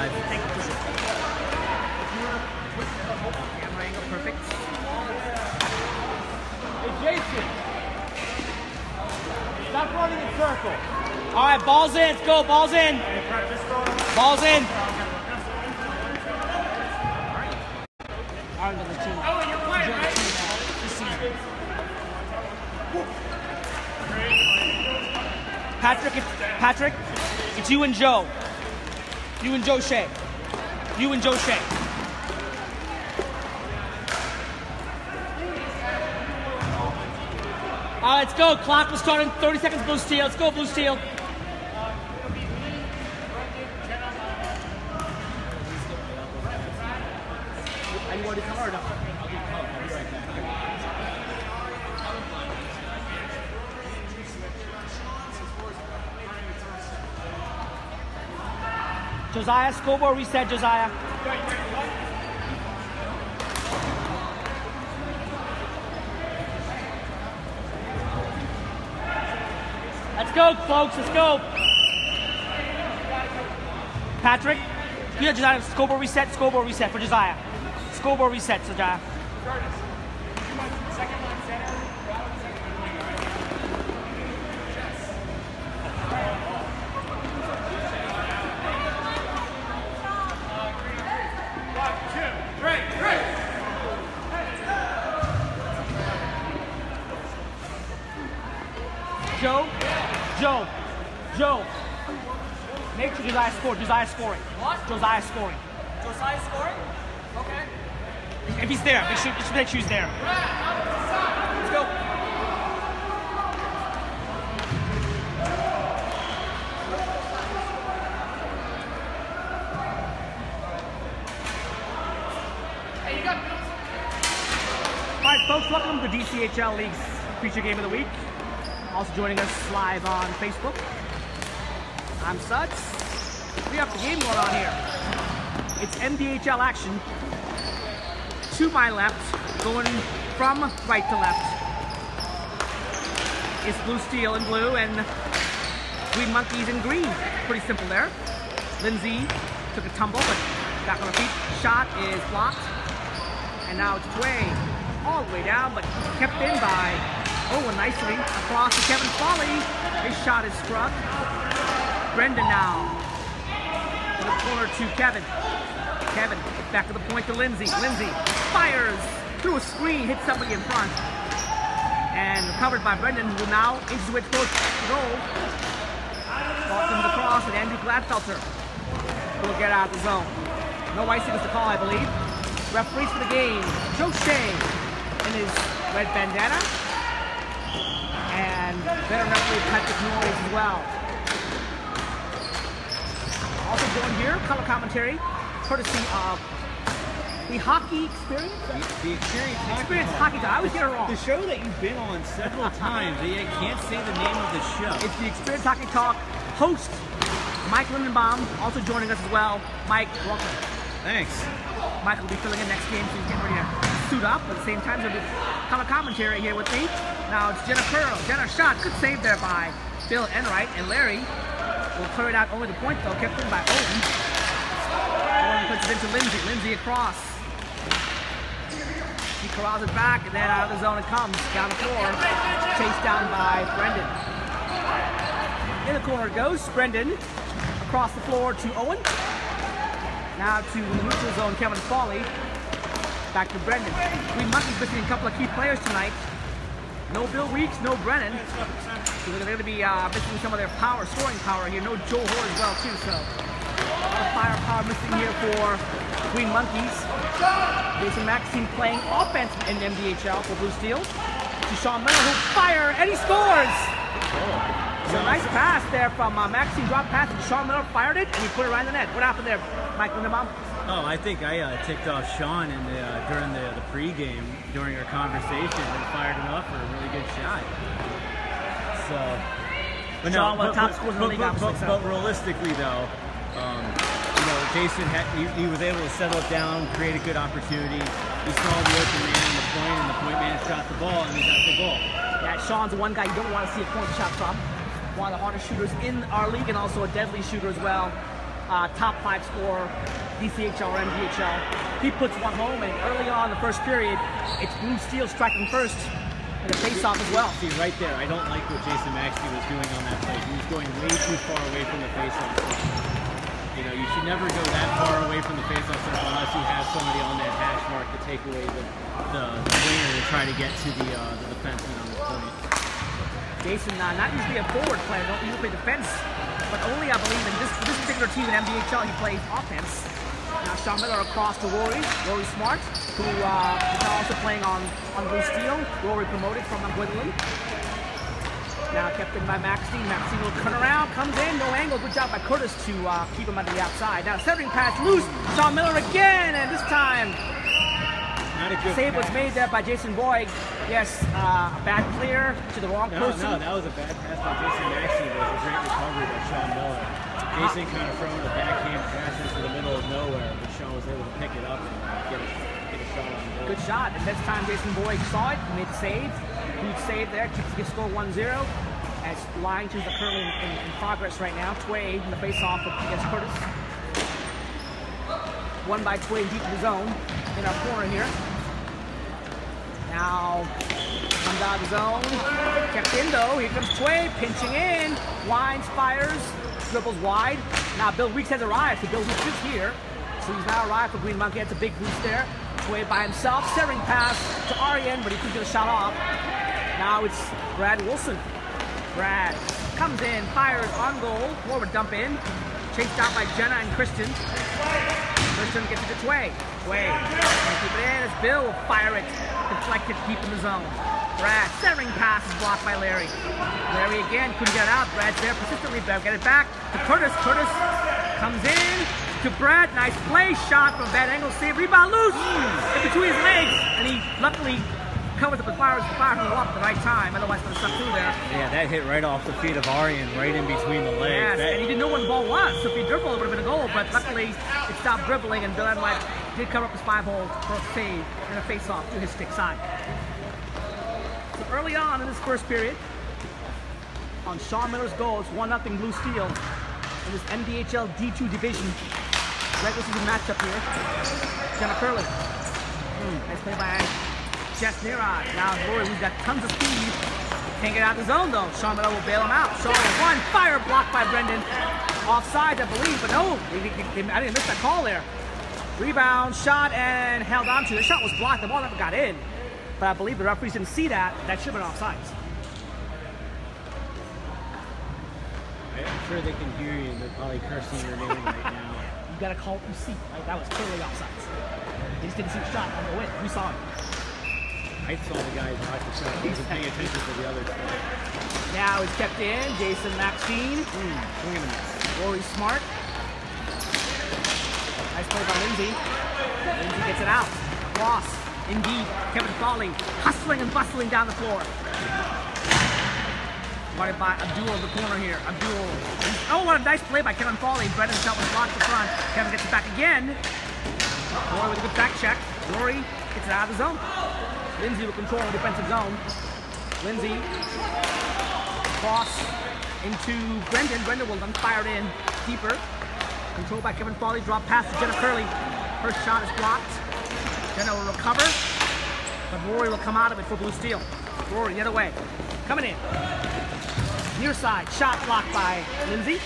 5. Thank you. Camera angle, perfect. Hey, Jason. Stop running in circles. All right, balls in. Let's go. Balls in. Balls in. Our other team. Oh, you're playing, right? This season. Patrick, it's you and Joe. You and Joe Shea. You and Joe Shea. All right, let's go. Clock will start in 30 seconds. Blue Steel. Let's go, Blue Steel. Are you already covered up? Josiah, scoreboard reset, Josiah. Let's go, folks, let's go. Patrick, yeah, Josiah, scoreboard reset for Josiah. Scoreboard reset, Josiah. Joe. Make sure Josiah scored. Josiah scoring. What? Josiah scoring. Josiah scoring? Okay. If he's there, make sure he's there. Let's go. Hey, you got Bills. All right, folks, welcome to DCHL Leagues Feature Game of the Week. Also joining us live on Facebook. I'm Suds. We have the game going on here. It's MDHL action. To my left, going from right to left. It's Blue Steel in blue and Green Monkeys in green. Pretty simple there. Lindsay took a tumble, but back on her feet. Shot is blocked. And now it's Tway all the way down, but kept in by Owen nicely across to Kevin Foley. His shot is struck. Brendan now. In the corner to Kevin. Kevin back to the point to Lindsay. Lindsay fires through a screen, hits somebody in front. And recovered by Brendan, who now inches away towards the goal. Ball comes across, and Andrew Gladfelter will get out of the zone. No icing is the call, I believe. Referees for the game, Joe Shea in his red bandana. And veteran referee Patrick Noyes as well. Also joined here, color commentary, courtesy of the Hockey Experience. The Experience Hockey Talk. I was getting it wrong. The show that you've been on several times, but you can't say the name of the show. It's the Experience Hockey Talk. Host Mike Lindenbaum also joining us as well. Mike, welcome. Thanks. Mike will be filling in next game, so he's getting ready to suit up. At the same time, there'll be color commentary here with me. Now it's Jenna Pearl. Jenna shot. Good save there by Bill Enright. And Larry will clear it out only the point, though. Kept in by Owen. Owen puts it into Lindsay. Lindsay across. She corrals it back, and then out of the zone it comes. Down the floor. Chased down by Brendan. In the corner it goes. Brendan across the floor to Owen. Now to the neutral zone, Kevin Foley. Back to Brendan. Green Monkeys missing a couple of key players tonight. No Bill Weeks, no Brennan. So they're going to be missing some of their power, scoring power here. No Joe Hoare as well, too. So a lot of firepower missing here for Green Monkeys. Jason Maxine playing offense in MDHL for Blue Steel. To Sean Miller, who fire, and he scores! So nice pass there from Maxine, drop pass, and Sean Miller fired it, and he put it right in the net. What happened there, Mike Lindenbaum? Oh, I think I ticked off Sean during the pregame during our conversation and fired him up for a really good shot. So, but Sean, one of the top scorers in the league, obviously. But realistically, though, you know, Jason he was able to settle it down, create a good opportunity. He saw the open man on the point, and the point man shot the ball, and he got the goal. Yeah, Sean's the one guy you don't want to see a point shot from. One of the hardest shooters in our league, and also a deadly shooter as well. top 5 scorer, DCHL or MDHL. He puts one home, and early on in the first period, it's Blue Steel striking first, and a face-off as well. See, right there, I don't like what Jason Maxey was doing on that play. He was going way too far away from the face-off. You know, you should never go that far away from the face-off circle unless you have somebody on that hash mark to take away the winger to try to get to the defenseman on the point. Jason, not usually a forward player, don't usually play defense, but only, I believe, in this particular team in MDHL, he plays offense. Now Sean Miller across to Rory Smart, who is now also playing on Blue Steel. Rory promoted from Gwendolyn. Now kept in by Maxine. Maxine will turn around, comes in, no angle. Good job by Curtis to keep him on the outside. Now centering pass loose. Sean Miller again, and this time not a good save pass. was made there by Jason Boyd. Yes, a bad clear to the wrong person. No, that was a bad pass by Jason Maxey. It was a great recovery by Sean Miller. Jason kind of throwing a backhand pass into the middle of nowhere, but Sean was able to pick it up and get a shot on goal. Good shot, and this time Jason Boyd saw it, made the save. Huge save there, keeps the score 1-0. As line changes are currently in progress right now. Tway in the face-off against Curtis. Won by Tway deep in the zone in our corner here. Now comes out of the zone, kept in though. Here comes Tway, pinching in, winds, fires, dribbles wide. Now Bill Weeks has arrived, so Bill Weeks is here. So he's now arrived for Green Monkey. That's a big boost there. Tway by himself, centering pass to Aryan, but he couldn't get a shot off. Now it's Brad Wilson. Brad comes in, fires on goal, forward dump in, chased out by Jenna and Christian. Christian gets it to Tway. Tway gonna keep it in as Bill will fire it, deflected deep in the zone. Brad, centering pass is blocked by Larry. Larry again, couldn't get it out. Brad's there persistently, Bev get it back to Curtis. Curtis comes in to Brad, nice play, shot from bad angle, save, rebound loose, in between his legs, and he luckily covers up the fire from up at the right time, otherwise going to suck through there. Yeah, that hit right off the feet of Aryan, right in between the legs. Yes, and he didn't know where the ball was, so if he dribbled, it would have been a goal, but luckily it stopped dribbling, and Bill Adelaide did cover up his 5-hole for a save and a face-off to his stick side. So early on in this first period, on Sean Miller's goal, it's 1-0 Blue Steel in this MDHL D2 division. Regular season matchup here. Jenna Curley. Nice play by Jess Nirod. Now Rory, who's got tons of speed. Can't get out of the zone though. Sean Miller will bail him out. Sean one fire blocked by Brendan. Offside, I believe, but no, I didn't miss that call there. Rebound, shot, and held on to. The shot was blocked. The ball never got in. But I believe the referees didn't see that. That should have been offsides. I'm sure they can hear you, and they're probably cursing your name right now. You got to call it you see. Right? That was clearly offsides. They just didn't see the shot on the way. We saw it. I saw the guys watch the shot. He wasn't paying attention to the other stuff. Now he's kept in. Jason Maxine. Swing and a miss. Rory Smart. Nice play by Lindsay. Lindsay gets it out. Cross. Indeed. Kevin Foley hustling and bustling down the floor. Guarded by Abdul in the corner here. Abdul. Oh, what a nice play by Kevin Foley. Brendan's shot was blocked in front. Kevin gets it back again. Rory with a good back check. Rory gets it out of the zone. Lindsay will control the defensive zone. Lindsay. Cross into Brendan. Brendan will then fire it in deeper. Controlled by Kevin Foley. Drop pass to Jenna Curley. Her shot is blocked. Jenna will recover. But Rory will come out of it for Blue Steel. Rory the other way. Coming in. Near side. Shot blocked by Lindsay.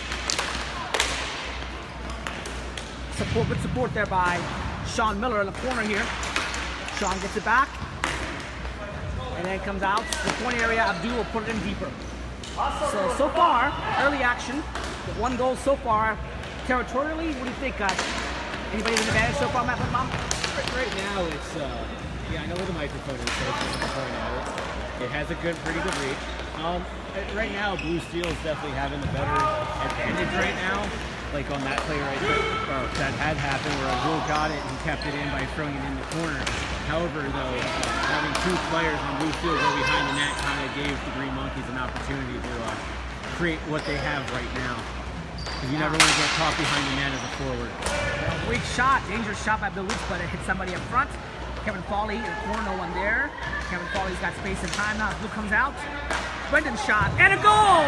Good support there by Sean Miller in the corner here. Sean gets it back. And then comes out to the point area. Abdul will put it in deeper. So far, early action. With 1 goal so far. Territorially, what do you think, guys? Anybody with an advantage so far, Matt Mom? Right now, it's, yeah, I know where the microphone is, so it's point at it. It has a pretty good reach. Right now, Blue Steel is definitely having the better advantage right now. Like on that play right there, that had happened where Abdul got it and kept it in by throwing it in the corner. However, though, having 2 players on Blue Steel go behind the net kind of gave the Green Monkeys an opportunity to create what they have right now. Because you never want to get caught behind the net as a forward. Weak shot, dangerous shot by Bill Weeks, but it hit somebody up front. Kevin Foley in the corner, no one there. Kevin Foley's got space and time now. Blue comes out. Brendan's shot, and a goal!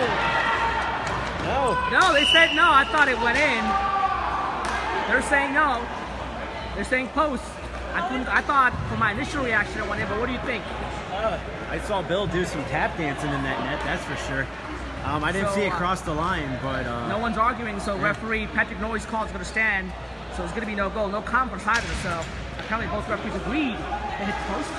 No. No, they said no. I thought it went in. They're saying no. They're saying post. I thought from my initial reaction I went in, but what do you think? I saw Bill do some tap dancing in that net, that's for sure. I didn't see it cross the line, but... no one's arguing, so referee Patrick Noy's call is going to stand. So it's going to be no goal, no conference either. So apparently both referees agreed to hit the post.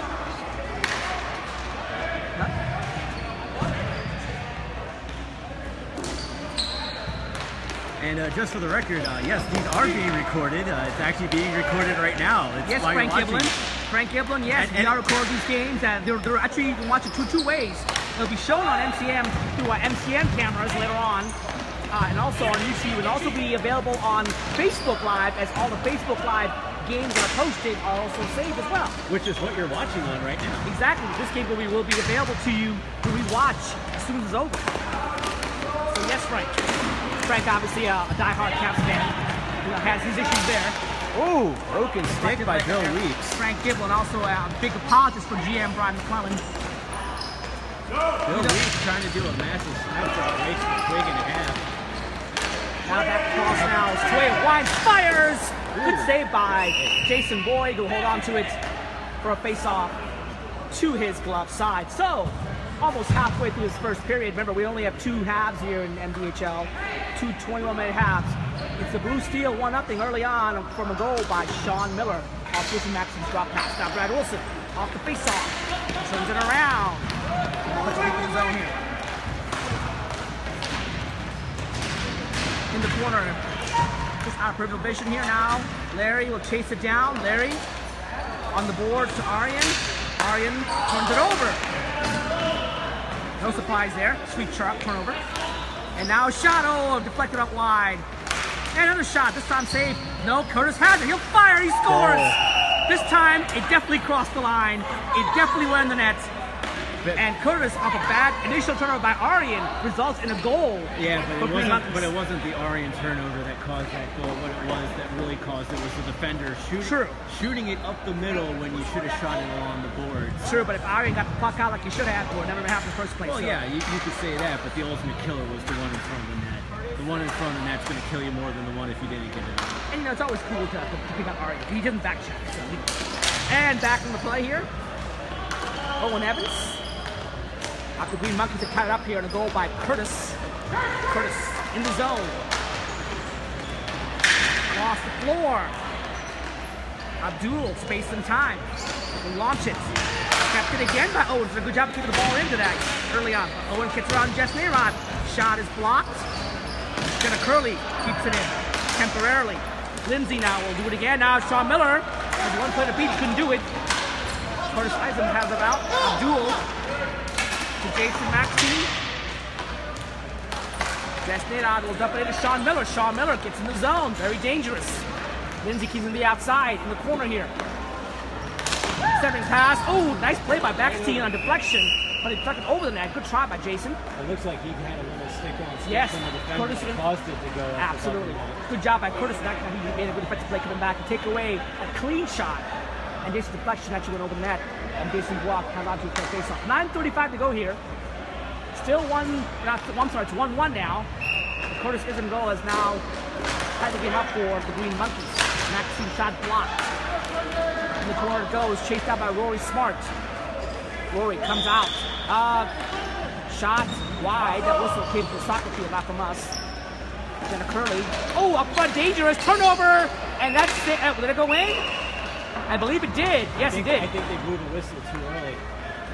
And just for the record, yes, these are being recorded. It's actually being recorded right now. It's yes, Frank Giblin. Frank Giblin, yes, we are recording these games. They're actually, you can watch it two ways. It'll be shown on MCM through our MCM cameras later on, and also on YouTube, and also be available on Facebook Live, as all the Facebook Live games that are posted are also saved as well. Which is what you're watching on right now. Exactly. This game will be available to you to rewatch as soon as it's over. So yes, Frank. Frank, obviously a diehard Caps fan, has his issues there. Oh, broken stick by Bill Weeks. Frank Giblin, also a big apologist for GM Brian McClellan. Bill Weeks trying to do a massive snapshot race for Twig and a half. Now that cross now is Twig, winds, fires! Good save by Jason Boyd, who hold on to it for a face-off to his glove side. So, almost halfway through his first period. Remember, we only have 2 halves here in MDHL, 2 21-minute halves. It's the Blue Steel 1-0 early on from a goal by Sean Miller off Jason Maxon's drop pass. Now Brad Wilson off the face-off, turns it around. Puts it in the zone here. In the corner, just out of peripheral vision here now. Larry will chase it down. Larry on the board to Aryan. Aryan turns it over. No surprise there. Sweet turnover. And now a shot. Oh, deflected up wide. And another shot. This time saved. No, Curtis has it. He'll fire. He scores. Oh. This time, it definitely crossed the line. It definitely went in the net. And Curtis, off a bad initial turnover by Aryan, results in a goal. Yeah, but it wasn't the Aryan turnover that caused that goal. What it was that really caused it was the defender shooting it up the middle when you should have shot it along the boards. Sure, but if Aryan got the puck out like he should have, it would never happened in the first place. Well, so. Yeah, you could say that, but the ultimate killer was the one in front of the net. The one in front of the net's going to kill you more than the one if you didn't get it out. And you know, it's always cool to pick up Aryan. He doesn't back check. So and back in the play here, Owen Evans. After Green Monkeys are tied up here and a goal by Curtis. Curtis in the zone. Across the floor. Abdul, space and time. Will launch it. Kept it again by Owen. It's a good job of keeping the ball into that early on. Owen gets around Jess Nayrod. Shot is blocked. Jenna Curley keeps it in temporarily. Lindsay now will do it again. Now Sean Miller has one play to beat. He couldn't do it. Curtis Eisen has it out. Abdul to Jason Maxine. Jess Nayrod will dump it into Sean Miller. Sean Miller gets in the zone. Very dangerous. Lindsay keeps in the outside in the corner here. Stepping pass. Oh, nice play by Baxtein on deflection. But he deflected over the net. Good try by Jason. It looks like he had a little stick on yes, from the defender. Curtis Caused it to go. Absolutely. Good job by Curtis. He made a good defensive play coming back and take away a clean shot. And Jason's deflection actually went over the net. And Jason blocked, held on to it for a face-off. 9:35 to go here. Still it's 1-1 now. The Curtis Ism goal has now tried to get up for the Green Monkeys. Maxine shot blocked. In the corner it goes, chased out by Rory Smart. Rory comes out. Shot wide. That whistle came from the soccer field, not from us. Jenna Curley. Oh, up front, dangerous. Turnover. And that's it. Did it go in? I believe it did. Yes, it did. I think they blew the whistle too early.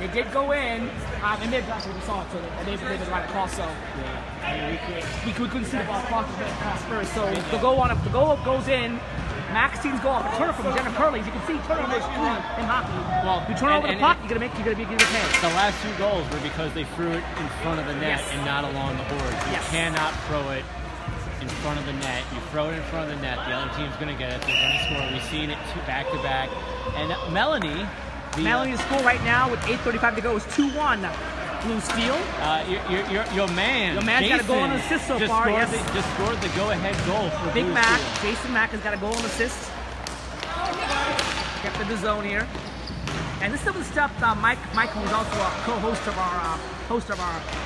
It did go in. And maybe that's what we saw it, so they made the right across. So yeah, I mean, we couldn't see the ball cross first. So the goal goes in. Maxine's goal off a turnover from Jenna Curley. As you can see, turnovers in hockey. Well, you turn over the puck, you're gonna be paid. The last 2 goals were because they threw it in front of the net and not along the boards. You cannot throw it in front of the net. You throw it in front of the net, the other team's going to get it. They're going to score. We've seen it back-to-back. And Melanie... Melanie, the score right now with 8:35 to go is 2-1. Blue Steel. Your man. Your man's got a goal and an assist so far. Just scored the go-ahead goal for Big Blue Mac. Steel. Jason Mack has got a goal and assist. Kept in the zone here. And this is some of the stuff Mike, who's also a co-host of our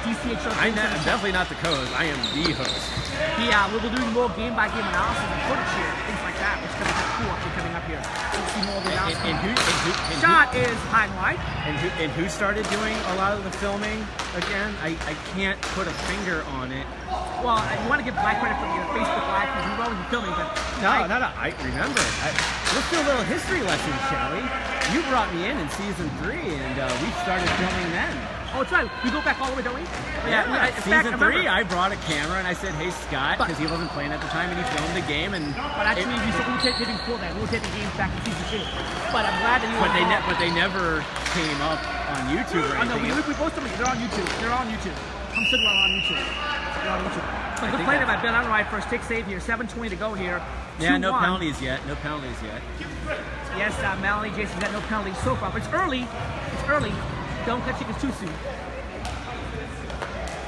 DCHL. I'm definitely not the co-host. I am the host. Yeah, we'll be doing more game-by-game analysis and footage here, things like that, which is going to be cool actually coming up here. You'll see more of the analysis. Shot is high and wide. And who started doing a lot of the filming again? I can't put a finger on it. Well, you want to give Mike credit for the Facebook Live because he wasn't filming, but no, I remember. Let's do a little history lesson, shall we? You brought me in season 3, and we started filming then. Oh, that's right. We go back all the way, don't we? Yeah. Season 3, I brought a camera and I said, "Hey, Scott," because he wasn't playing at the time, and he filmed the game. But actually, we were taping before that. We were taping games back in season 2. But I'm glad that you. But they never came up on YouTube or anything. No, we post them. They're on YouTube. They're on YouTube. Come sit on YouTube. They're on YouTube. So good play by Bill Unright. First take save here. 7:20 to go here. Yeah, no penalties yet. No penalties yet. Yes, Melanie, Jason's got no penalties so far, but it's early. It's early. Don't catch chickens too soon.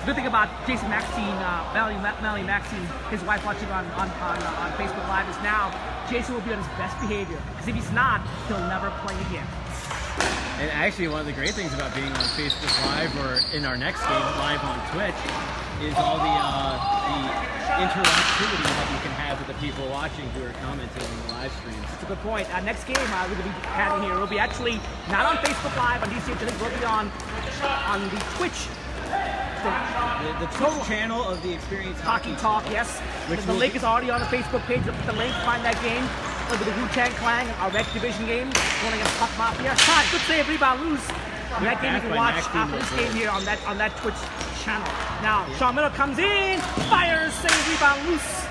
The good thing about Jason Maxine, Melanie Maxine, his wife watching on Facebook Live is now Jason will be on his best behavior. Because if he's not, he'll never play again. And actually, one of the great things about being on Facebook Live or in our next game live on Twitch is all the interactivity that you can have with the people watching who are commenting on the live streams. That's a good point. Next game we're going to be having here will be actually not on Facebook Live on DCHL Leagues. We'll be on the Twitch. The Twitch channel of the Experience Hockey Talk, yes. The link is already on the Facebook page. Look at the link, find that game. Look at the Wu-Tang Clan, our Red Division game, going against Puck Mafia. Shot, good save, rebound, loose. That game you can watch after this game here on that Twitch channel. Now, Sean Miller comes in, fires, save, rebound, loose.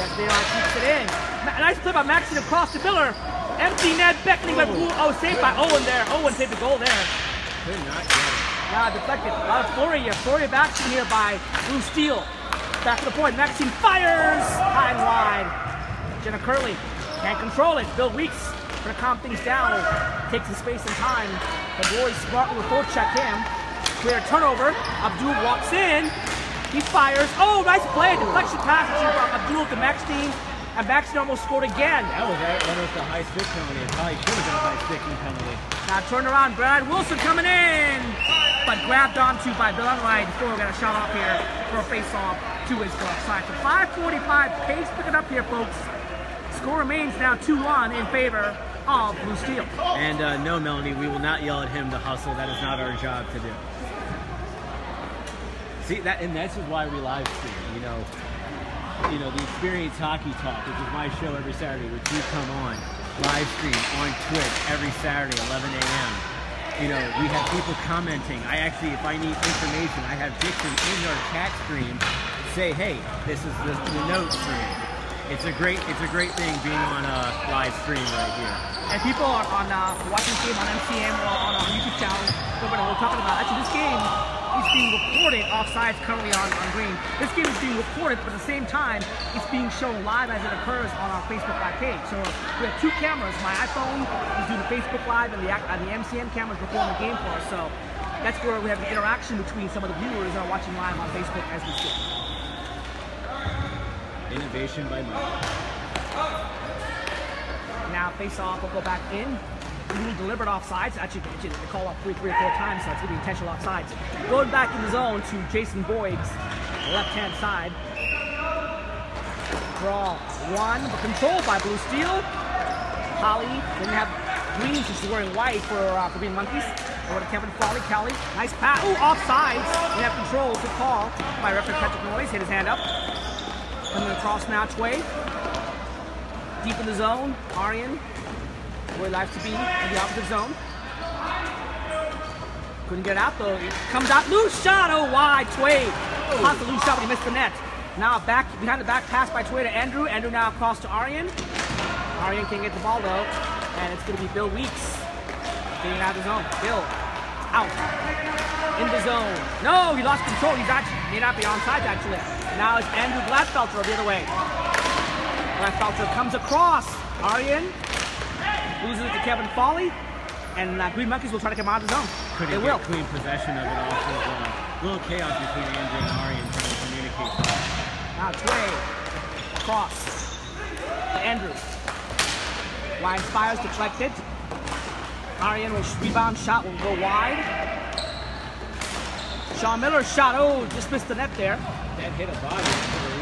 Yes, they are, keeps it in. Nice play by Maxine across to Miller. Empty net, beckoning by Blue. Oh, saved by Owen there. Owen saved the goal there. Could not get it. Yeah, deflected. A lot of flurry here. Flurry of action here by Blue Steel. Back to the point. Maxine fires. High and wide. Jenna Curley can't control it. Bill Weeks trying to calm things down. Takes some space and time. The boys smartly will forecheck him. Clear turnover. Abdul walks in. He fires. Oh, nice play. Deflection pass from Abdul to Maxine. And Maxine almost scored again. That was the high stick penalty. It probably should have been a high sticking penalty. Now turn around. Brad Wilson coming in. But grabbed onto by Bill Unright before we got a shot off here for a face-off to his glove side. So 5:45 pace picking up here, folks. Score remains now 2-1 in favor of Blue Steel. And no, Melanie, we will not yell at him to hustle. That is not our job to do. See that, and this is why we live stream. You know the Experience Hockey Talk, which is my show every Saturday, which you come on live stream on Twitch every Saturday, 11 a.m. You know, we have people commenting. I actually, if I need information, I have Dixon in our chat stream say, "Hey, this is the note stream." It's a great thing being on a live stream right here. And people are on watching this game on MCM or on our YouTube channel. We're talking about actually this game is being recorded offsides currently on green. This game is being recorded, but at the same time, it's being shown live as it occurs on our Facebook Live page. So we have two cameras. My iPhone is doing the Facebook Live, and the MCM camera is recording the game for us. So that's where we have the interaction between some of the viewers that are watching live on Facebook as we speak. Innovation by Mike. Now face-off will go back in. Little deliberate offsides. Actually, they call up three or four times, so it's going to be intentional offsides. Going back in the zone to Jason Boyd's left-hand side. Draw one, but controlled by Blue Steel. Holly didn't have green, she's wearing white for being monkeys. Over to Kevin Foley. Kelly, nice pass. Ooh, offsides. They have control. Good call by referee Patrick Noyes. Hit his hand up. Coming across now, Tway. Deep in the zone, Aryan. Where he likes to be in the opposite zone. Couldn't get out though. It comes out, loose shot, oh wide, Tway. Lost the loose shot, but he missed the net. Now back behind the back pass by Tway to Andrew. Andrew now across to Aryan. Aryan can't get the ball though, and it's going to be Bill Weeks getting out of the zone. Bill out in the zone. No, he lost control. He's actually may not be onside actually. Now it's Andrew Gladfelter the other way. Gladfelter comes across. Aryan loses it to Kevin Foley, and Green Monkeys will try to come out of the zone. Couldn't get clean possession of it. Also, a little chaos between Andrew and Aryan trying to communicate. Now Tway across to Andrew. Ryan Spires deflected. Arian will rebound, shot will go wide. Sean Miller's shot, oh, just missed the net there. That hit a body,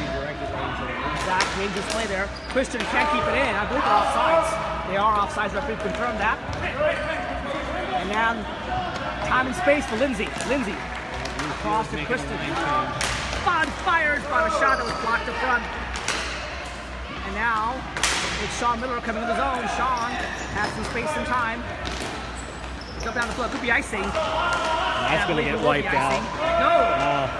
redirected lanes over. Exact dangerous play there. Christian can't keep it in. I believe they're offsides. They are offsides, referee confirmed that. And now, time and space for Lindsay. Lindsay, across to Christian. Fires by a shot that was blocked up front. And now, it's Sean Miller coming to the zone. Sean has some space and time. Jump down the floor. Could be icing. That's going to get wiped out. No.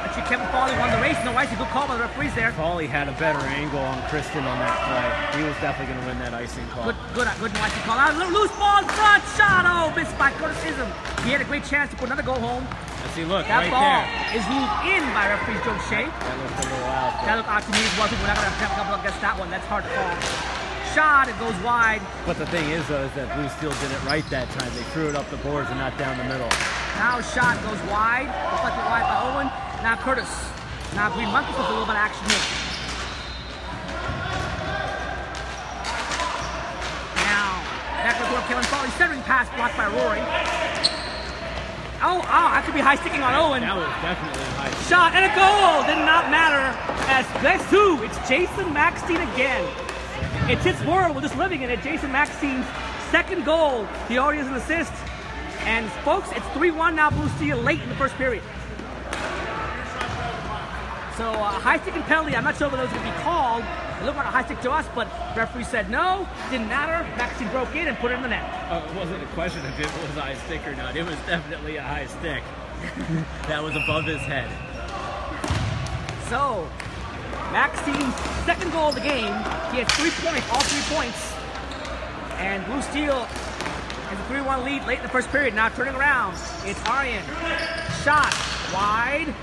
Actually, Kevin Foley won the race. No icing. Good call by the referees there. Foley had a better angle on Kristen on that play. He was definitely going to win that icing call. Good no icing call. Out. Loose ball in front. Shot. Oh, missed by Curtis Chisholm. He had a great chance to put another goal home. Let's see, look, that right ball there. is ruled in by referee Joe Shea. That looked a little out. That looked out to me as well. We're not going to have a couple against that one. That's hard to call. Shot, it goes wide. But the thing is, though, is that Blue Steel did it right that time. They threw it up the boards and not down the middle. Now shot goes wide, deflected wide by Owen. Now Curtis. Now Green Monkeys with a little bit of action here. Now, back to the door, Kevin Foley, centering pass blocked by Rory. Oh, that could be high sticking on Owen. That was definitely high. Shot and a goal! Did not matter. As guess who? It's Jason Maxine again. It's his world. We're just living in it. Jason Maxine's second goal. He already has an assist. And folks, it's 3-1 now, Blue Steel, late in the first period. So high stick and penalty. I'm not sure whether those would be called. It looked like a high stick to us, but referee said no. Didn't matter. Maxine broke in and put it in the net. It wasn't a question of if it was a high stick or not. It was definitely a high stick. That was above his head. So, Maxine's second goal of the game. He had 3 points, all 3 points. And Blue Steel has a 3-1 lead late in the first period. Now turning around, it's Arian. Shot wide.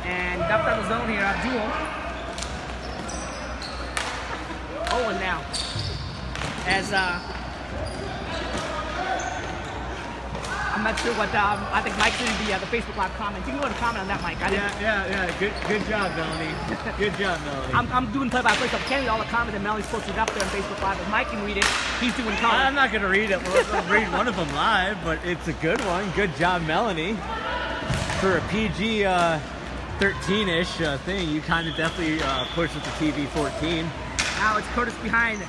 And dumped out of the zone here, Abdul. Owen now. As I'm not sure what, I think Mike's doing the Facebook Live comments. You can go and comment on that, Mike. Yeah. Good job, Melanie. Good job, Melanie. I'm doing play-by-play, so I can't read all the comments that Melanie's supposed to read up there on Facebook Live. If Mike can read it, he's doing comments. I'm not going to read it. I'll read one of them live, but it's a good one. Good job, Melanie. For a PG 13-ish thing, you kind of definitely pushed with the TV 14. Now it's Curtis behind.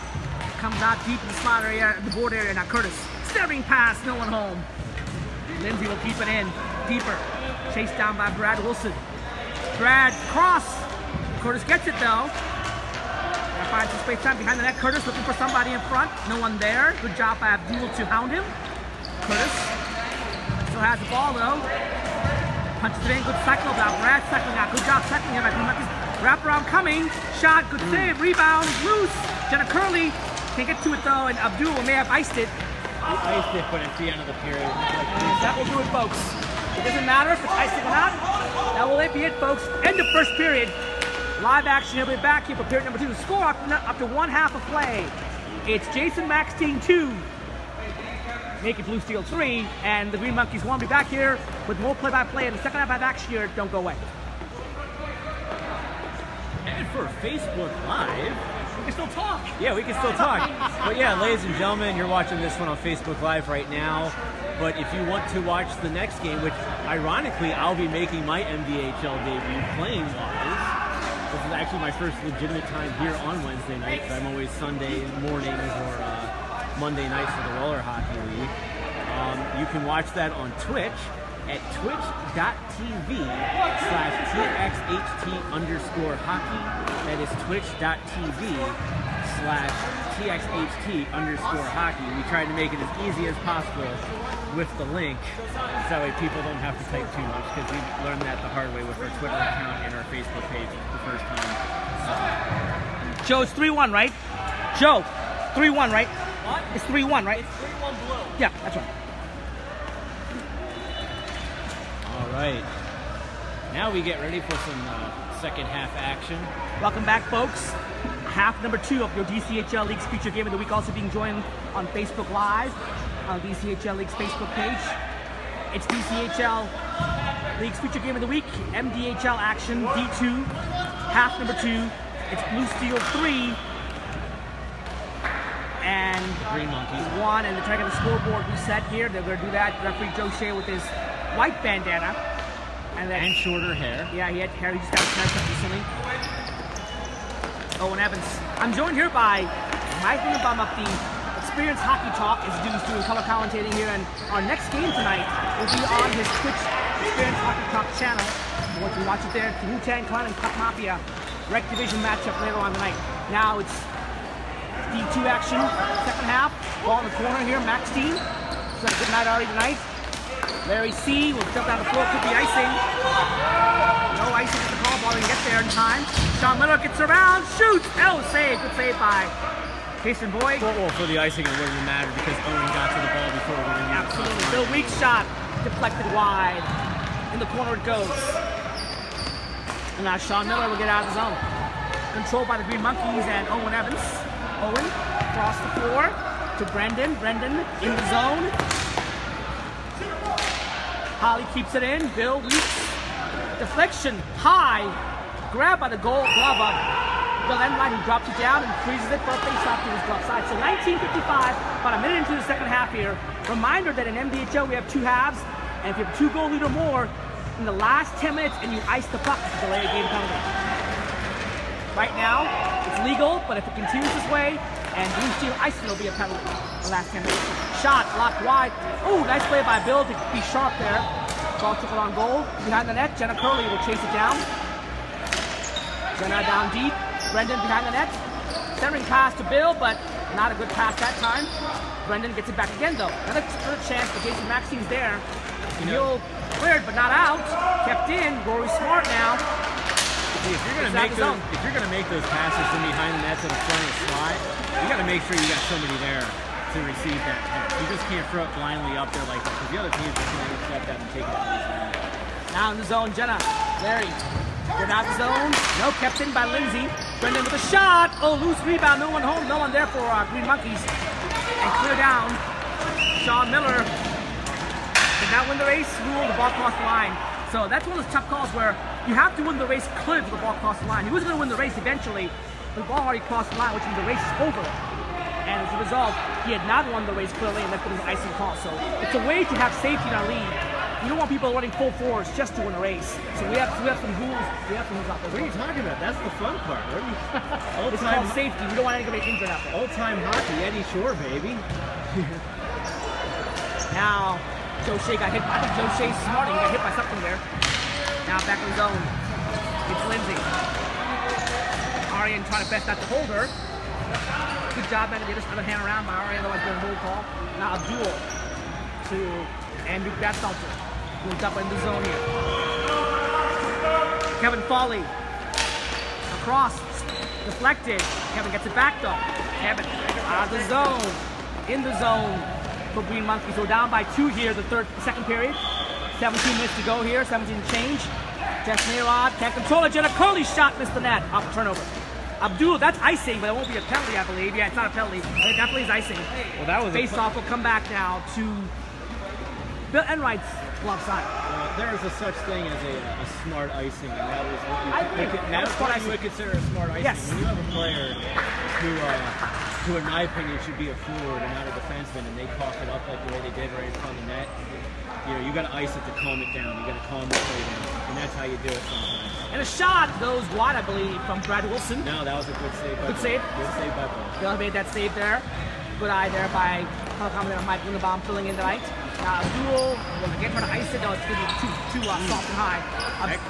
Comes out deep in the slot area, the board area. Now Curtis, staring pass, no one home. Lindsay will keep it in, deeper. Chased down by Brad Wilson. Brad, cross. Curtis gets it though. Now finds some space time behind the net. Curtis looking for somebody in front. No one there. Good job by Abdul to hound him. Curtis still has the ball though. Punches it in, good cycle now. Brad cycling out. Good job cycling him. Wrap around coming. Shot, good save. Rebound, loose. Jenna Curley can't get to it though, and Abdul may have iced it. He iced it, but it's the end of the period. That will do it, folks. It doesn't matter if it's icing or not. That will be it, folks. End of first period. Live action. He'll be back here for period number 2. The score after one half of play. It's Jason Maxine 2. Make it Blue Steel 3. And the Green Monkeys 1. Be back here with more play-by-play in the second half of action here. Don't go away. And for Facebook Live, we can still talk. Yeah, we can still talk. But yeah, ladies and gentlemen, you're watching this one on Facebook Live right now. But if you want to watch the next game, which ironically I'll be making my MDHL debut playing live. This is actually my first legitimate time here on Wednesday night, because I'm always Sunday mornings or Monday nights for the Roller Hockey League. You can watch that on Twitch at twitch.tv/TXHT_hockey. That is twitch.tv/TXHT_hockey. We tried to make it as easy as possible with the link, so that way people don't have to type too much, because we learned that the hard way with our Twitter account and our Facebook page the first time. So. Joe, it's 3-1, right? Joe, 3-1, right? What? It's 3-1, right? It's 3-1 blue. Yeah, that's right. All right. Now we get ready for some second half action. Welcome back, folks. Half number 2 of your DCHL Leagues feature game of the week, also being joined on Facebook Live on the DCHL Leagues Facebook page. It's DCHL Leagues feature game of the week, MDHL action, D2, half number 2. It's Blue Steel 3, and Green Monkeys won, and they're trying to get the scoreboard reset here. They're going to do that. Referee Joe Shea with his white bandana. and shorter hair. Yeah, he had hair. He just got his haircut recently. Owen Evans. I'm joined here by Mike Lindenbaum of the Experience Hockey Talk is doing color commentating here, and our next game tonight will be on his Twitch Experience Hockey Talk channel. You can watch it there. It's the Wu-Tang Clan and Cup Mafia Rec Division matchup later on tonight. Now it's D2 action, second half. Ball in the corner here, Max team. It's a good night already tonight. Larry C will jump down the floor, could be icing. No icing at the call, ball didn't get there in time. Sean Miller gets around, shoots! Oh, save, good save by Jason Boyd. Well, for the icing it wouldn't matter because Owen got to the ball before we were in. Absolutely. Bill Weeks shot deflected wide. In the corner it goes. And now Sean Miller will get out of the zone. Controlled by the Green Monkeys and Owen Evans. Owen across the floor to Brendan. Brendan in the zone. Holly keeps it in. Bill Weeks. Deflection high. Grabbed by the goal glove of Bill Inline, who drops it down and freezes it for a face-off to his glove side. So 19:55, about a minute into the second half here. Reminder that in MDHL we have 2 halves, and if you have a 2-goal lead or more in the last 10 minutes and you ice the puck, it's a delay game penalty. Right now, it's legal, but if it continues this way and Blue Steel ices, it'll be a penalty in the last 10 minutes. Shot blocked wide. Oh, nice play by Bill to be sharp there. Ball took it on goal. Behind the net, Jenna Curley will chase it down. Jenna down deep. Brendan behind the net. Centering pass to Bill, but not a good pass that time. Brendan gets it back again though. Another chance for Jason Maxine's there. Neil cleared, but not out. Kept in. Rory Smart now. See, if you're gonna make those passes from behind the net to the front of the slide, you gotta make sure you got somebody there to receive that pass. You just can't throw it blindly up there like that because the other teams are gonna accept that and take it out. Now in the zone, Jenna. Larry. Get out of the zone. No, kept in by Lindsay. Brendan with a shot. Oh, loose rebound. No one home. No one there for Green Monkeys. And clear down. Sean Miller did not win the race. Ruled the ball crossed the line. So that's one of those tough calls where you have to win the race clear to the ball crossed the line. He was going to win the race eventually. The ball already crossed the line, which means the race is over. And as a result, he had not won the race clearly, and that was an icing call. So it's a way to have safety in our league. You don't want people running full force just to win a race. So we have some rules. We have some rules out there. What are you talking about? That's the fun part. It's called safety. We don't want anybody injured out there. Old-time hockey, Eddie Shore, baby. Now, Joe Shea got hit. I think Joe Shea's smart. He got hit by something there. Now back in the zone. It's Lindsay. Arian trying to best not to hold her. Good job, man. They just put a hand around by Arian, otherwise going to hold call. Now a duel to Andrew Batsalter. Moved up in the zone here. Kevin Foley. Across. Deflected. Kevin gets it back though. Kevin out of the zone. In the zone for Green Monkeys. So down by 2 here, the second period. 17 minutes to go here. 17 change. Destiny Rod can't control it. Jenna Curley shot missed the net. Off a turnover. Abdul, that's icing, but it won't be a penalty, I believe. Yeah, it's not a penalty. It definitely is icing. Well, that was face-off will come back now to Bill Enright's glove side. There is a such thing as a smart icing, and that was what you would consider a smart icing. Yes. When you have a player who in my opinion, should be a forward and not a defenseman, and they cough it up like the way they did right in front of the net, you got to ice it to calm it down. You got to calm the play down, and that's how you do it sometimes. And a shot goes wide, I believe, from Brad Wilson. No, that was a good save. Good save? Good save by Bill. Bill made that save there. Good eye there by commentator Mike Lindenbaum filling in tonight. Now Abdul was again trying to ice it. No, it's going to be too soft and high.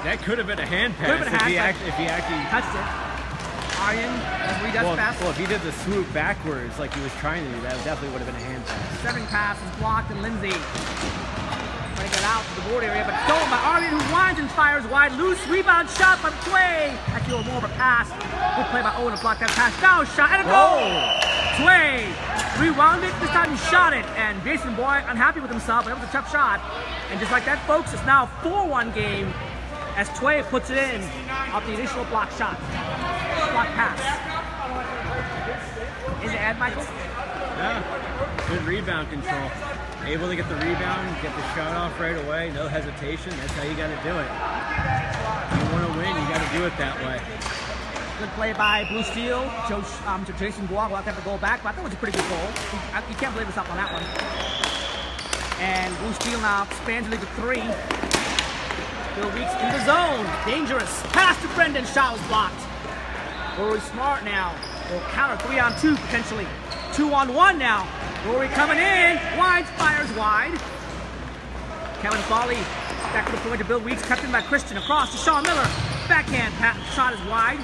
That could have been a hand pass if he actually touched it. Arian, as he does pass. Well, if he did the swoop backwards like he was trying to do, that definitely would have been a hand pass. Severing pass is blocked, and Lindsay trying to get out to the board area, but stolen by Arian, who winds and fires wide. Loose rebound shot by Tway. Actually, more of a pass. Good play by Owen to block that pass. Now shot and a goal. Tway rewound it. This time he shot it, and Jason Boyd unhappy with himself, but it was a tough shot. And just like that, folks, it's now a 4-1 game as Tway puts it in off the initial block shot. Block pass. Is it Ed, Michael? Yeah. Good rebound control. Able to get the rebound, get the shot off right away, no hesitation. That's how you got to do it. If you want to win, you got to do it that way. Good play by Blue Steel. Jason Guar will have to have the goal back, but I thought it was a pretty good goal. You can't believe us up on that one. And Blue Steel now expands the lead to 3. Bill Weeks in the zone. Dangerous. Pass to Brendan. Shot was blocked. Rory Smart now. Will counter 3-on-2 potentially. 2-on-1 now. Rory coming in. Wide, fires wide. Kevin Foley back to the point to Bill Weeks. Captain by Christian. Across to Sean Miller. Backhand. Shot is wide.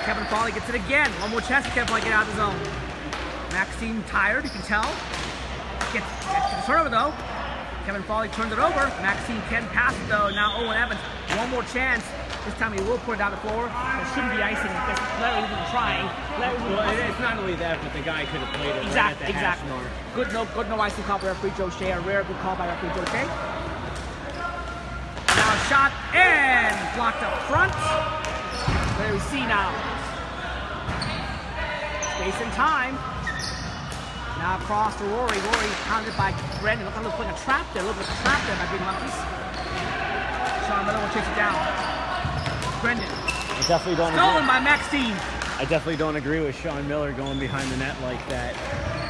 Kevin Foley gets it again. One more chance to Kevin Foley get out of the zone. Maxine tired, you can tell. Gets the turnover though. Kevin Foley turns it over. Maxine can pass it though. Now Owen Evans. One more chance. This time he will put it down the floor. There shouldn't be icing because Larry's even trying. It's not only that, but the guy could have played it right at the hash mark. Good no icing call by referee Joe Shea. A rare good call by referee Joe Shea. Now shot and blocked up front. Larry C now. Space and time. Now across to Rory. Rory pounded by Brendan. Looks like they're putting a trap there. A little bit of a trap there by Big Monkeys. Sean Miller will chase it down. Brendan. I definitely don't Stolen by Maxine. I definitely don't agree with Sean Miller going behind the net like that.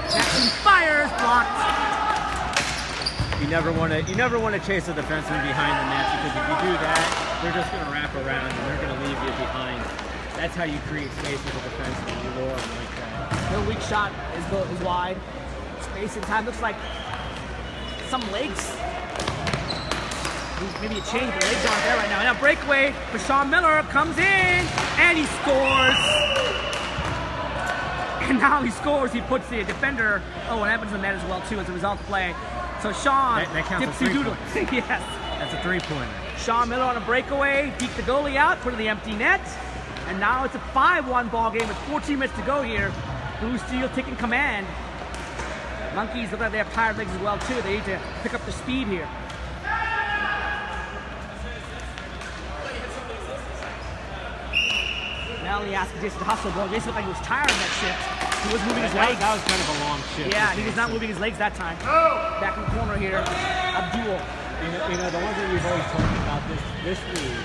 Maxine fires, blocked. You never want to chase a defenseman behind the net because if you do that, they're just going to wrap around and they're going to leave you behind. That's how you create space with a defenseman. You lure them like that. Their weak shot is wide. Space and time looks like some legs. Maybe a change, the legs aren't there right now. Now breakaway for Sean Miller comes in and he scores. And now he scores. He puts the defender Owen Evans in the net as well too as a result of play. So Sean that counts as 3 points. Yes. That's a 3-pointer. Sean Miller on a breakaway, deked the goalie out, put in the empty net. And now it's a 5-1 ball game with 14 minutes to go here. Blue Steel taking command. Monkeys look like they have tired legs as well too. They need to pick up the speed here. Melanie asked Jason to hustle, bro. Jason looked like he was tired of that shift. He was moving his legs. That was kind of a long shift. Yeah, he was not moving his legs that time. Back in the corner here, Abdul. You know, the one thing we've always talked about this league,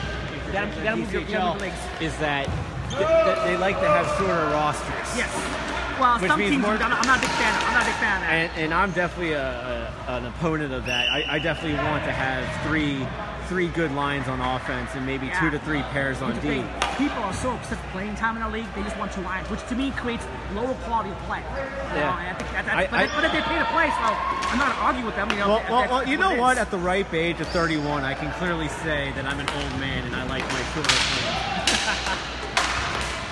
You gotta move your legs. is that they like to have shorter rosters. Yes. Well, Which some means teams, more, I'm not a big fan of that. And I'm definitely an opponent of that. I definitely want to have three good lines on offense and maybe 2 to 3 pairs on D. People are so obsessed with playing time in our league, they just want 2 lines, which to me creates lower quality of play. Yeah. I think but if they pay to play, so I'm not arguing with them. You know, well, you know what? At the ripe age of 31, I can clearly say that I'm an old man and I like my shorter plays.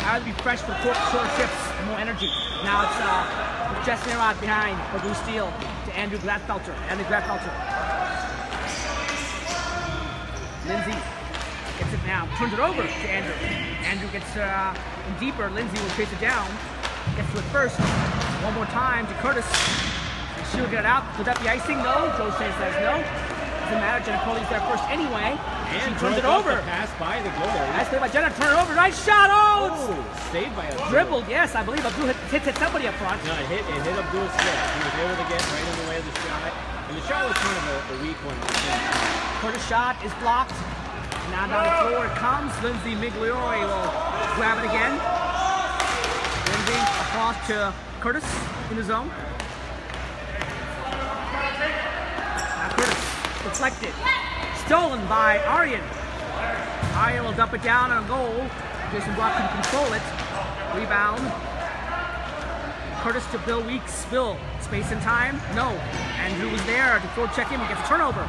I would be fresh for shorter shifts, more energy. Now it's Jesse Nerod behind for Blue Steel to Andrew Gladfelter. Lindsay gets it now, turns it over to Andrew. Andrew gets in deeper. Lindsay will chase it down. Gets to it first. One more time to Curtis. And she'll get it out. Would that be icing? No. Joe Shea says no. Doesn't matter. Jenna Crowley's there first anyway. And she turns it over. Pass by the goal. Nice play by Jenna. Turn it over. Nice shot. Oh! Saved by Abdul. Dribbled. Yes, I believe Abdul hit somebody up front. No, it hit Abdul's foot. He was able to get right in the way of the shot. And the shot was kind of a weak one. Curtis' shot is blocked. Now down the floor it comes. Lindsay Migliori will grab it again. Lindsay across to Curtis in the zone. Now Curtis deflected. Stolen by Aryan. Aryan will dump it down on a goal. Jason Block can control it. Rebound. Curtis to Bill Weeks. Bill, space and time? No. Andrew was there to forward check in. He gets a turnover.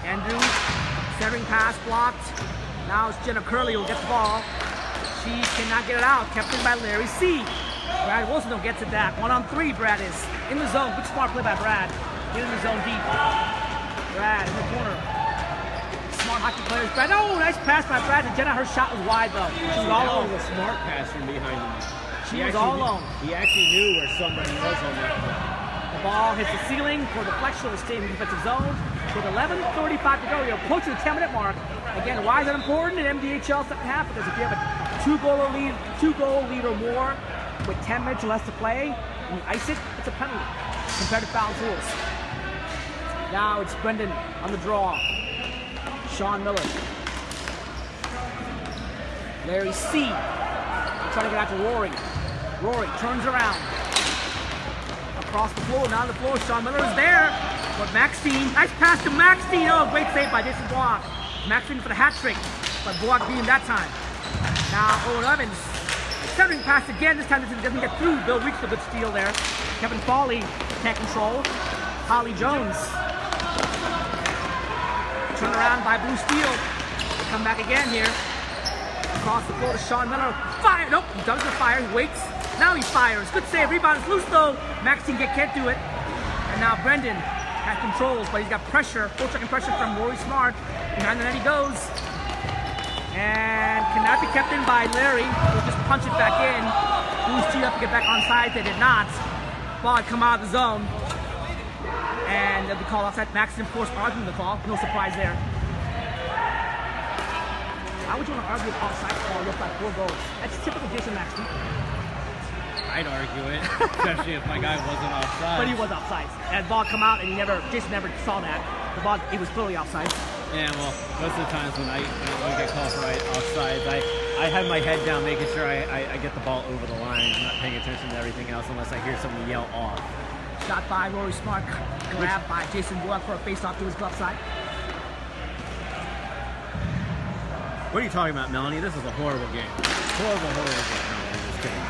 Andrew, centering pass blocked. Now it's Jenna Curley who will get the ball. She cannot get it out. Kept in by Larry C. Brad Wilson gets it back. 1-on-3, Brad is in the zone. Good smart play by Brad. Get in the zone deep. Brad in the corner. Smart hockey players. Brad, oh, nice pass by Brad to Jenna. Her shot was wide though. She was all alone. A smart pass from behind him. She was all alone. He actually knew where somebody was on that play. The ball hits the ceiling for deflection. Will stay in the defensive zone. With 11:35 to go, you're approaching the 10-minute mark. Again, why is that important in MDHL second half? Because if you have a two-goal lead or more with 10 minutes or less to play, and you ice it, it's a penalty compared to foul rules. Now it's Brendan on the draw. Sean Miller. Larry C. trying to get out to Rory. Rory turns around. Across the floor, down the floor, Sean Miller is there. But Maxine, nice pass to Maxine. Oh, great save by Jason Block. Maxine for the hat trick, but Block beat him that time. Now Owen Evans, centering pass again. This time it doesn't get through. Bill Weeks a good steal there. Kevin Foley can't control. Holly Jones. Turn around by Blue Steel. They come back again here. Across the floor to Sean Miller. Fire! Nope, he doesn't fire. He waits. Now he fires. Good save. Rebound is loose though. Maxine can't do it. And now Brendan has controls, but he's got pressure. 4-second pressure from Rory Smart. Behind the net he goes. And cannot be kept in by Larry. He'll just punch it back in. Blues teed up to get back on side. They did not. Ball had come out of the zone. And they'll be called offside. Maxine, of course, arguing the call. No surprise there. Why would you want to argue an offside call with like 4 goals? That's typical Jason Maxine. I'd argue it, especially if my guy wasn't offside. But he was offside. That ball come out and Jason never saw that. The ball, it was clearly offside. Yeah, well, most of the times when I get called for offsides, I have my head down making sure I get the ball over the line. I'm not paying attention to everything else unless I hear someone yell off. Shot by Rory Smart, grabbed by Jason Block for a face-off to his glove side. What are you talking about, Melanie? This is a horrible game. Horrible game. No, I'm just kidding.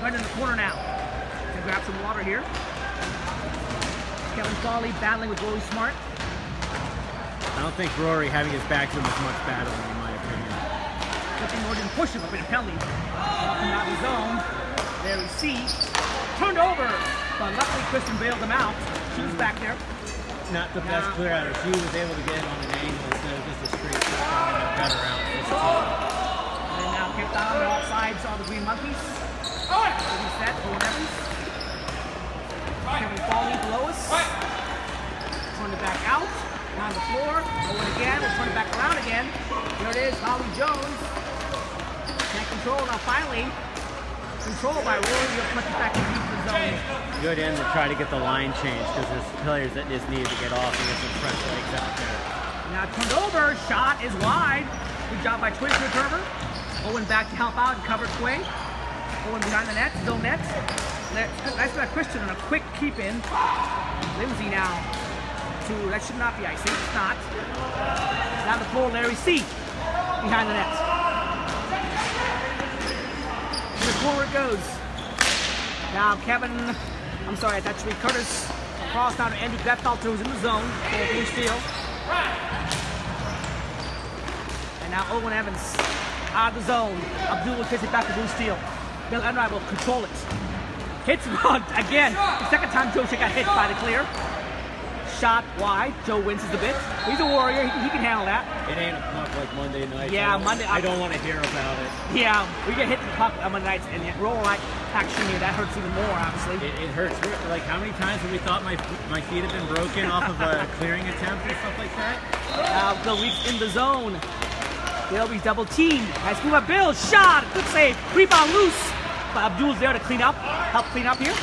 Right in the corner now. To grab some water here. Kevin Foley battling with Rory Smart. I don't think Rory having his back to him is much battling, in my opinion. Nothing more than pushing up in a penalty. Walking out of his zone. There we see. Turned over, but luckily Kristen bailed him out. She was back there. Not the best clear outer. She was able to get it on an angle instead of just a straight shot and a better out. And now kicked down all sides on the Green Monkeys. Reset, Owen Evans. Kevin Foley below us. Turn it back out. On the floor. Owen again. We'll turn it back around again. There it is. Holly Jones. Can't control. Now finally. Control by Rory. He'll punch it back in the zone. Good in to try to get the line changed because there's players that just need to get off and get some fresh legs out there. Now turned over. Shot is wide. Good job by Twig to recover. Owen back to help out and cover Twig. Owen behind the net, zone net. Nice by Christian and a quick keep in. Lindsay now to, that should not be icing, it's not. Down the floor, Larry C. Behind the net. To the corner it goes. Now Kevin, I'm sorry, that's actually Curtis. Across now to Andy Gletfelter who's in the zone for Blue Steel. And now Owen Evans out of the zone. Abdul takes it back to Blue Steel. Bill Enright will control it. Hits one again. The second time Joe got hit by the clear. Shot wide. Joe winces a bit. He's a warrior. He can handle that. It ain't a puck like Monday night. Yeah, Monday. I don't want to hear about it. Yeah, we get hit the puck on Monday nights and roll right action here. That hurts even more, obviously. It hurts. Like how many times have we thought my feet have been broken off of a clearing attempt or stuff like that? Bill Weeks in the zone. Bill double team. Has moved by Bill. Shot. Good save. Rebound loose. But Abdul's there to clean up. Help clean up here.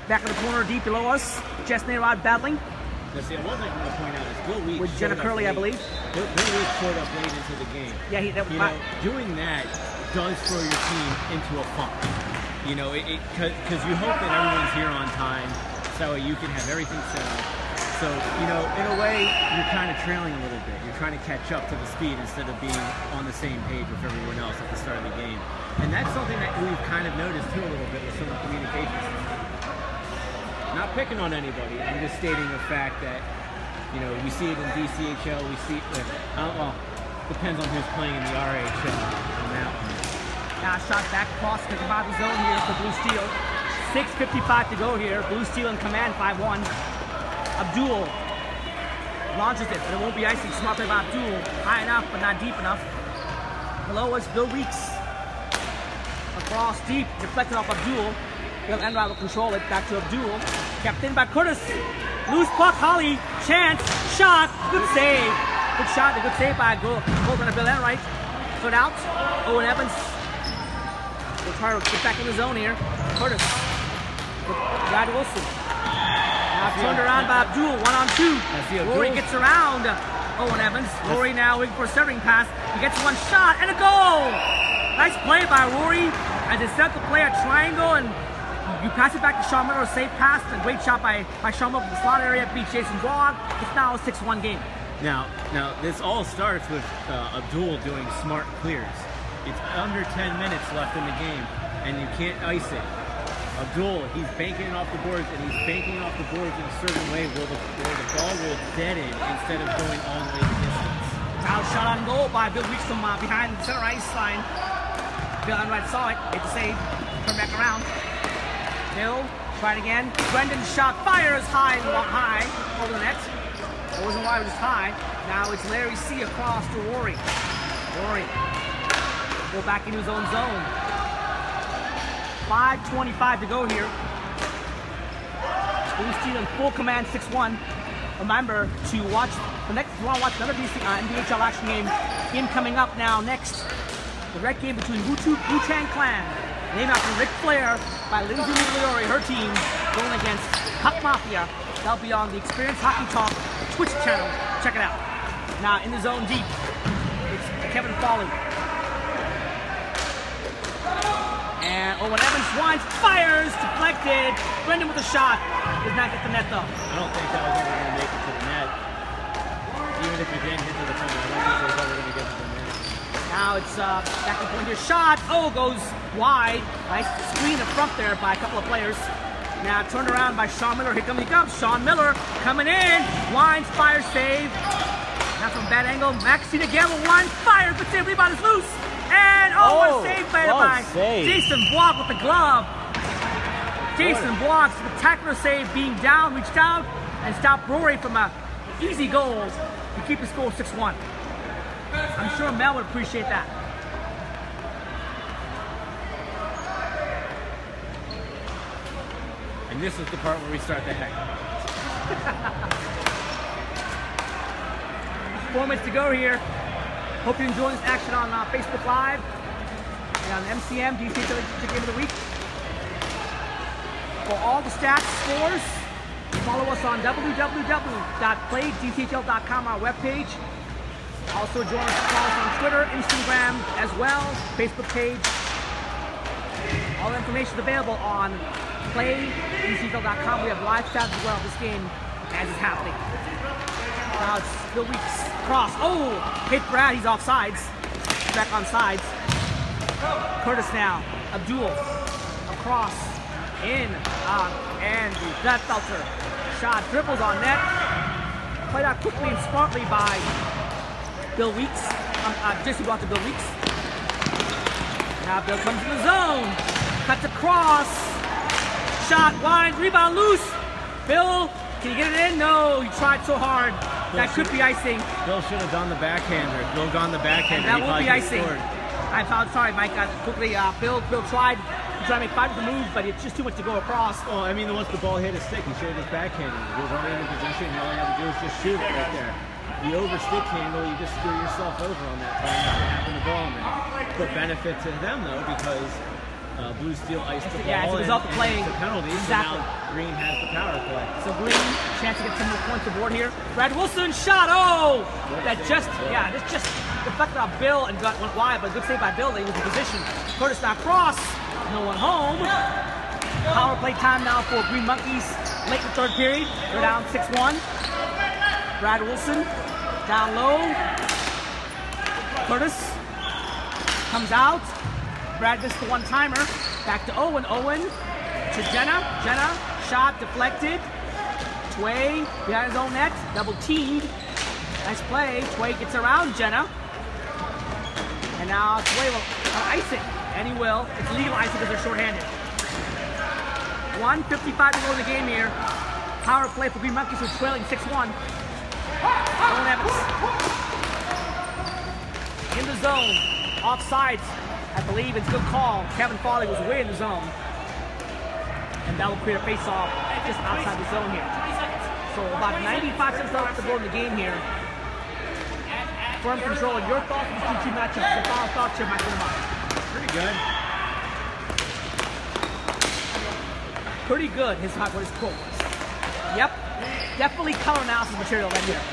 Back in the corner deep below us. Chestnut Rod battling. Now, see, one thing I want to point out is Bill Weeks with Jenna Curley, I believe. Bill Weeks showed up late into the game. Yeah, doing that does throw your team into a funk. You know, because you hope that everyone's here on time, so you can have everything set up. So, you know, in a way, you're kind of trailing a little bit. You're trying to catch up to the speed instead of being on the same page with everyone else at the start of the game. And that's something that we've kind of noticed too a little bit with some of the communications. Not picking on anybody. I'm just stating the fact that, you know, we see it in DCHL. We see it, well, depends on who's playing in the RHL on that one. Now shot back across the bottom zone here for Blue Steel. 6:55 to go here. Blue Steel in command, 5-1. Abdul launches it, but it won't be icing. Smart play by Abdul. High enough, but not deep enough. Below us, Bill Weeks. Across deep, deflected off Abdul. Bill Enright will control it. Back to Abdul. Kept in by Curtis. Loose puck, Holly. Chance. Shot. Good save. Good shot. A good save by Golden and Bill Enright. Foot out. Owen Evans. We'll try to get back in the zone here. Curtis. Brad Wilson. Now turned around by Abdul. 1-on-2. Rory gets around Owen Evans. Rory now waiting for a serving pass. He gets one shot and a goal. nice play by Rory as they set up the play at triangle, and you pass it back to Sean Miller, a safe pass, a great shot by Sean Miller from the slot area, beats Jason Blog. It's now a 6-1 game. Now this all starts with Abdul doing smart clears. It's under 10 minutes left in the game, and you can't ice it. Abdul, he's banking off the boards, and he's banking off the boards in a certain way where the ball will deaden instead of going all the way the distance. Now shot on goal by Bill Weeks from behind the center ice line. Bill Enright saw it, hit the save, turn back around. Bill, try it again. Brendan's shot fires high over the net. It wasn't wide, it was high. Now it's Larry C across to Rory. Rory, go back into his own zone. 5:25 to go here. Blue Steel in full command, 6-1. Remember to watch the next. If you want to watch another MDHL action game coming up now next. The red game between Wu-Tang Clan, named after Ric Flair, by Lindsay Migliore, her team, going against Puck Mafia. That'll be on the Experience Hockey Talk Twitch channel. Check it out. Now in the zone deep, it's Kevin Foley. And Owen Evans winds, fires, deflected. Brendan with a shot. Does not get the net though. I don't think that was ever going to make it to the net. Even if you didn't hit to the front, I don't think it was ever going to get to the net. Now it's back to point here. Shot. Oh, goes wide. Nice screen in front there by a couple of players. Now turned around by Sean Miller. Here he comes. Sean Miller coming in. Winds, fire, save. Now from a bad angle. Maxine Gamble winds, fires, but save. Rebound is loose. And what a save by Jason Block with the glove. Jason Block, spectacular save, being down, reached out, and stopped Rory from an easy goal to keep the score 6-1. I'm sure Mel would appreciate that. And this is the part where we start the heck. 4 minutes to go here. Hope you're enjoying this action on Facebook Live and on MCM, DCHL Leagues Game of the Week. For all the stats, scores, follow us on www.playdchl.com, our webpage. Also join us, follow us on Twitter, Instagram as well, Facebook page. All the information is available on playdchl.com. We have live stats as well of this game as it's happening. Now it's Bill Weeks cross. Oh, hit Brad, he's off sides. Back on sides. Curtis now. Abdul across. In. And that Felter. Shot dribbles on net. Played out quickly and smartly by Bill Weeks. Jason brought to Bill Weeks. Now Bill comes in the zone. Cuts across. Shot wide. Rebound loose. Bill, can you get it in? No, he tried so hard. That could be icing. Bill should have done the backhander. Bill gone the backhander. That won't be icing. I'm sorry, Mike. Quickly, Bill tried to make 5 of the moves, but it's just too much to go across. Well, I mean, once the ball hit his stick, he should have just backhanded. He was already in position, and all he had to do was just shoot it right there. The over stick handle, you just screw yourself over on that time, not having the ball in there. But benefit to them, though, because Blue Steel iced the ball. Yeah, it's a result of playing. It's a penalty, Exactly. so now Green has the power play. So Green, chance to get some more points aboard here. Brad Wilson shot. Oh, that's just deflected off Bill and went wide, but good save by Bill. He was in position. Curtis now cross. No one home. Power play time now for Green Monkeys. Late in the third period. They're down 6-1. Brad Wilson down low. Curtis comes out. Brad missed the one-timer. Back to Owen. Owen to Jenna. Jenna, shot deflected. Tway behind his own net. Double teamed. Nice play. Tway gets around Jenna. And now Tway will ice it. And he will. It's legal icing because they're shorthanded. 1:55 to go in the game here. Power play for Green Monkeys who's trailing 6-1. Owen Evans. In the zone. Offsides. I believe it's a good call. Kevin Foley was way in the zone. And that will create a face-off just outside the zone here. So about 95 cents left to go in the game here. Firm control. Your thoughts on these two matchups? The final thoughts here, Michael Lamar. Pretty good. Pretty good, what his quote was. Yep. Definitely color analysis material right here.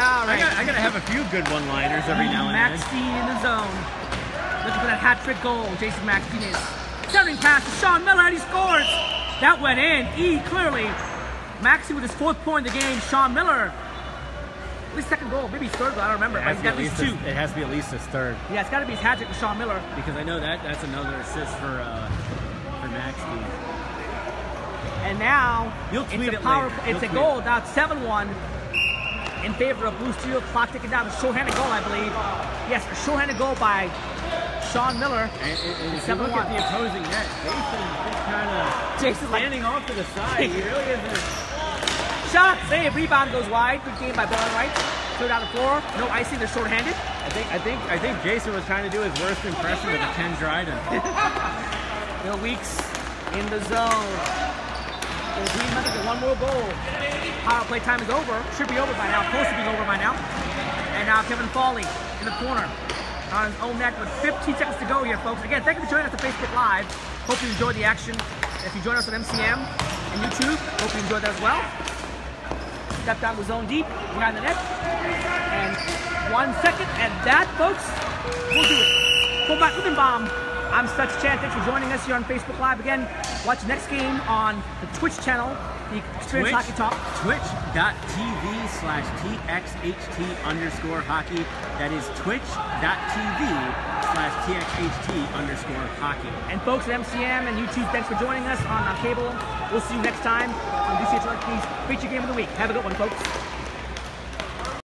All right. I gotta have a few good one-liners every now and then. Max Dean in the zone. Looking for that hat-trick goal, Jason Martinez. Centering pass to Sean Miller, and he scores! That went in, clearly. Maxi with his 4th point of the game, Sean Miller. At least 2nd goal, maybe his 3rd goal, I don't remember, but he's got at least 2. It has to be at least his 3rd. Yeah, it's got to be his hat-trick with Sean Miller. Because I know that's another assist for Maxi. And now, You'll tweet it's a goal, now it's 7-1 in favor of Blue Steel. Clock ticking down, a shorthanded goal, I believe. Yes, a shorthanded goal by Sean Miller. And if you look at the opposing net, Jason's standing off to the side. He really isn't. Shot, save, rebound goes wide. Good game by Bowling Right. Throw down the floor. No icing, they're shorthanded. I think Jason was trying to do his worst impression with a Ken Dryden. Bill Weeks in the zone. The Green Money get 1 more goal. Power play time is over. Should be over by now. Close to being over by now. And now Kevin Foley in the corner on his own net with 15 seconds to go here, folks. Again, thank you for joining us on Facebook Live. Hope you enjoyed the action. If you join us on MCM and YouTube, hope you enjoyed that as well. Step down the zone deep, behind the net. And 1 second, and that, folks, will do it. Pull back with bomb. I'm Stutz Chan. Thanks for joining us here on Facebook Live. Again, watch the next game on the Twitch channel, the Experience Hockey Talk. Twitch.tv/TXHT_hockey. That is twitch.tv/TXHT_hockey. And folks at MCM and YouTube, thanks for joining us on cable. We'll see you next time on DCHL Leagues Feature Game of the Week. Have a good one, folks.